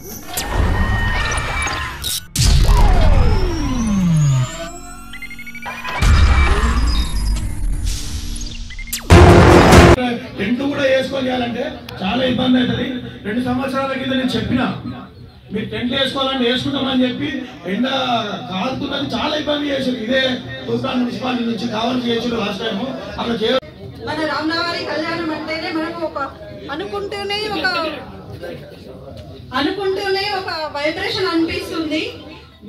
Tent కూడా వేసుకొని చేయాలంటే చాలా ఇబ్బంది అవుతుంది. 2 సంవత్సరాల కింద నేను చెప్పినా మీరు టెంట్లు వేసుకోవాలని వేసుకుంటామని చెప్పి ఎండ కాలుతుందని చాలా ఇబ్బంది చేశారు. ఇదే తూప్రాన్ మున్సిపాలిటీ నుంచి కావాలి చేసారు లాస్ట్ టైం. అక్కడ మన రామనవారి కళ్యాణం అంటేనే మనకు ఒక అనుకుంటూనే ఒక వైబ్రేషన్ అనిపిస్తుంది.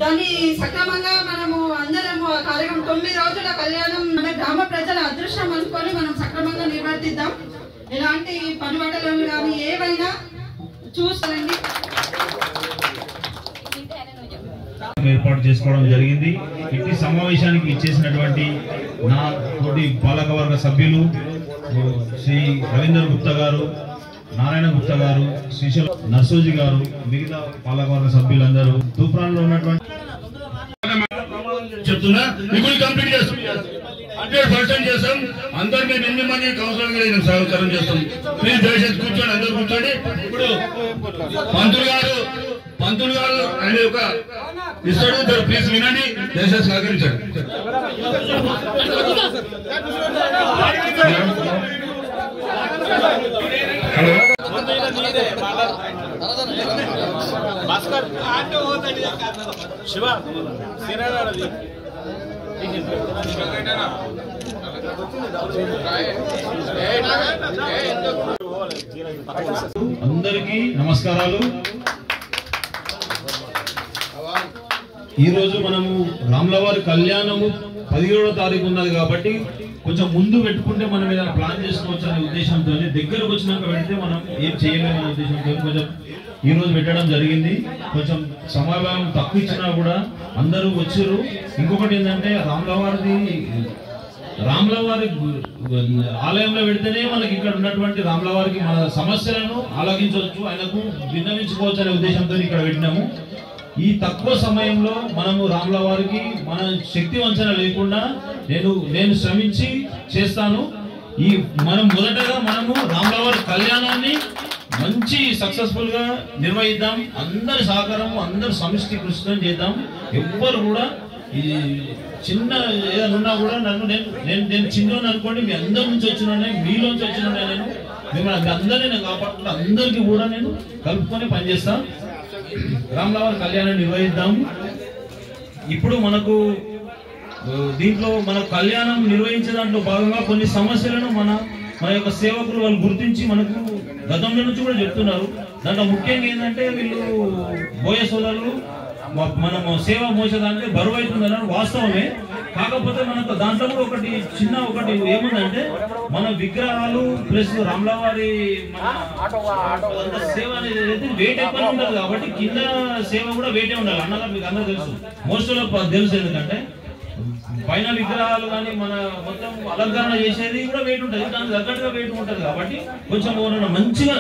దాన్ని సక్రమంగా మనము అందరము కార్యక్రమం 9 రోజుల కళ్యాణం మన గ్రామ ప్రజల అదృష్టం అనుకొని మనం సక్రమంగా నిర్వర్తిద్దాం. ఎలాంటి పనిబట్టలు కానీ ఏవైనా చూస్తారండి ఏర్పాటు చేసుకోవడం జరిగింది. ఇట్టి సమావేశానికి ఇచ్చేసినటువంటి నా తోటి పాలకవర్గ సభ్యులు శ్రీ రవీందర్ గుప్తా గారు, నారాయణ గుప్తా గారు, శ్రీశైల నర్సోజీ గారు, మిగతా పాలకవర్గ సభ్యులందరూ తూప్రాన్లో ఉన్నటువంటి చెప్తున్నా మిమ్మల్ని కంప్లీట్ చేస్తాం 100% చేస్తాం. అందరు మేము 8 మంది కౌన్సిలర్ సహకారం చేస్తాం. ప్లీజ్ దయచేసి కూర్చోండి, అందరు కూర్చోండి. ఇప్పుడు పంతులు గారు ఆయన యొక్క ఇస్తాడు, ప్లీజ్ వినండి, దయచేసి సహకరించండి. హలో శివ అందరికీ నమస్కారాలు. ఈ రోజు మనము రాములవారి కళ్యాణము 17వ తారీఖు ఉన్నది కాబట్టి కొంచెం ముందు పెట్టుకుంటే మనం ఏదైనా ప్లాన్ చేసుకోవచ్చు అనే ఉద్దేశంతో, దగ్గరకు వచ్చినాక పెడితే మనం ఏం చేయలేము అనే ఉద్దేశంతో కొంచెం ఈ రోజు పెట్టడం జరిగింది. కొంచెం సమయం తక్కువ ఇచ్చినా కూడా అందరూ వచ్చారు. ఇంకొకటి ఏంటంటే రాములవారి ఆలయంలో పెడితేనే మనకి ఇక్కడ ఉన్నటువంటి రాములవారికి మన సమస్యలను ఆలోచించవచ్చు, ఆయనకు విన్నవించుకోవచ్చు అనే ఉద్దేశంతో ఇక్కడ పెట్టినాము. ఈ తక్కువ సమయంలో మనము రాములవారికి మన శక్తి వంచన లేకుండా నేను శ్రమించి చేస్తాను. మనం మొదటగా రాములవారి కళ్యాణాన్ని మంచి సక్సెస్ఫుల్ గా నిర్వహిద్దాం. అందరి సహకారం, అందరు సమిష్టి కృషితో చేద్దాం. ఎవ్వరు కూడా ఈ చిన్న ఏదైనా ఉన్నా కూడా నేను చిన్నోని అనుకోండి, మీ అందరి నుంచి వచ్చిన మీలోంచి వచ్చిన నేను మిమ్మల్ని అందరినీ నేను కాపాడుకుంటా, అందరికీ కూడా నేను కలుపుకొని పనిచేస్తాను. రాములవారి కళ్యాణం నిర్వహిద్దాము. ఇప్పుడు మనకు దీంట్లో మన కళ్యాణం నిర్వహించే దాంట్లో భాగంగా కొన్ని సమస్యలను మన యొక్క సేవకులు వాళ్ళు గుర్తించి మనకు గతంలో నుంచి కూడా చెప్తున్నారు. దాంట్లో ముఖ్యంగా ఏంటంటే వీళ్ళు బోయ సోదరులు మనము సేవ మోసేదానికి బరువు అవుతుందని వాస్తవమే. కాకపోతే మనకు దాంట్లో కూడా ఒకటి ఏముందంటే మన విగ్రహాలు ప్లస్ రాములవారి సేవ అనేది వెయిట్ ఎక్కువ ఉండదు కాబట్టి కింద సేవ కూడా వెయిటే ఉండాలి అన్నగా మీకు అందరూ తెలుసు, మోస్ట్ ఆఫ్ తెలుసు. ఎందుకంటే పైన విగ్రహాలు కానీ మన మొత్తం అలంకరణ చేసేది కూడా వెయిట్ ఉంటుంది, దానికి తగ్గట్టుగా వెయిట్ ఉంటుంది. కాబట్టి కొంచెం మంచిగా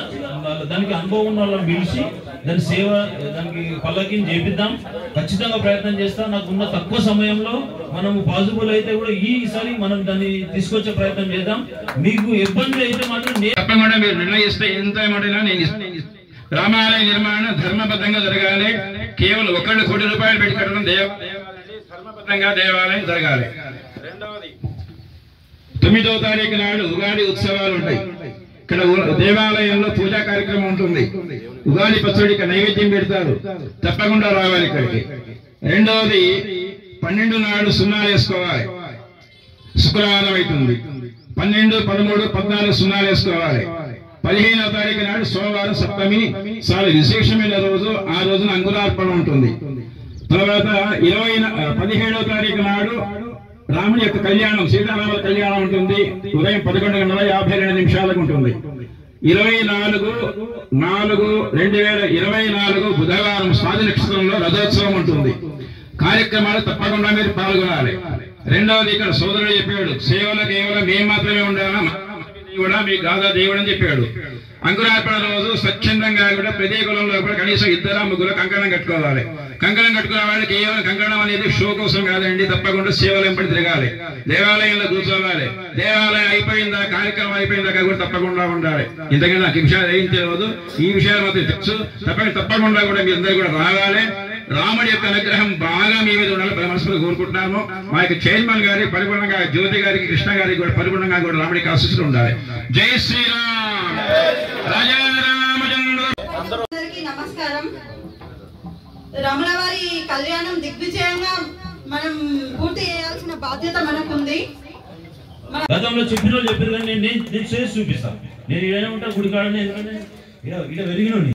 దానికి అనుభవం ఉన్న వాళ్ళని పిలిచి దానికి పల్లకిని చేపిద్దాం. ఖచ్చితంగా ప్రయత్నం చేస్తాం. నాకున్న తక్కువ సమయంలో మనము పాసిబుల్ అయితే కూడా ఈసారి మనం దాన్ని తీసుకొచ్చే ప్రయత్నం చేద్దాం. మీకు ఇబ్బంది అయితే మాత్రం తప్పకుండా మీరు నిర్ణయిస్తే ఎంత ఏమంటైనా నేను రామాలయ నిర్మాణం ధర్మబద్ధంగా జరగాలి. కేవలం 1 కోటి రూపాయలు పెట్టి కట్టడం ధర్మబద్ధంగా దేవాలయం జరగాలి. రెండవది 9వ తారీఖు నాడు ఉగాది ఉత్సవాలు ఉంటాయి. ఇక్కడ దేవాలయంలో పూజా కార్యక్రమం ఉంటుంది. ఉగాది పచ్చడికి నైవేద్యం పెడతారు, తప్పకుండా రావాలి ఇక్కడికి. రెండవది 12 నాడు సున్నాలు వేసుకోవాలి, శుక్రవారం అవుతుంది. 12, 13, 14 సున్నాలు వేసుకోవాలి. 15వ తారీఖు నాడు సోమవారం సప్తమి, చాలా విశేషమైన రోజు. ఆ రోజున అంకురార్పణ ఉంటుంది. తర్వాత 17వ తారీఖు నాడు రాముని యొక్క కళ్యాణం, సీతారాముల కళ్యాణం ఉంటుంది. ఉదయం 11:52 ఉంటుంది. 24/4/2024 బుధవారం స్వాతి నక్షత్రంలో రథోత్సవం ఉంటుంది. కార్యక్రమాలు తప్పకుండా మీరు పాల్గొనాలి. రెండవది ఇక్కడ సోదరుడు చెప్పాడు, సేవలు కేవలం మేము మాత్రమే ఉండాలా, కూడా మీ గాదా దేవుడు అని చెప్పాడు. అంకురార్పణ రోజు స్వచ్ఛందంగా కూడా ప్రతి కులంలో కూడా కనీసం 2-3 కంకణం కట్టుకోవాలి. కంకణం కట్టుకునే వాళ్ళు కేవలం కంకణం అనేది షో కోసం కాదండి, తప్పకుండా సేవలు ఎంపడి తిరగాలి, దేవాలయంలో కూర్చోవాలి, దేవాలయం అయిపోయిందా కార్యక్రమం అయిపోయిందాకా కూడా తప్పకుండా ఉండాలి. ఇంతకన్నా నాకు ఈ విషయాలు ఏం తెలియదు, ఈ విషయాలు మాత్రం తెలుసు. తప్పకుండా కూడా మీ అందరూ కూడా రావాలి. రాముడి యొక్క అనుగ్రహం బాగా మీ మీద ఉండాలి మనసులో కోరుకుంటున్నాము. మా యొక్క చైర్మన్ గారి పరిపూర్ణంగా, జ్యోతి గారికి, కృష్ణ గారికి కూడా పరిపూర్ణంగా కూడా రాముడికి ఆశీస్సులు ఉండాలి. జై శ్రీరామ్. రాజా రామచంద్ర. అందరికీ నమస్కారం. రమణ వారి కళ్యాణం దిగ్విజయంగా మనం పూర్తి చేయాల్సిన బాధ్యత మనకుంది. గతంలో చెప్పారు కానీ నేను చేసి చూపిస్తాను. నేను ఇలా ఉంటా గుడి కాడనే ఇలా వెలిగినండి.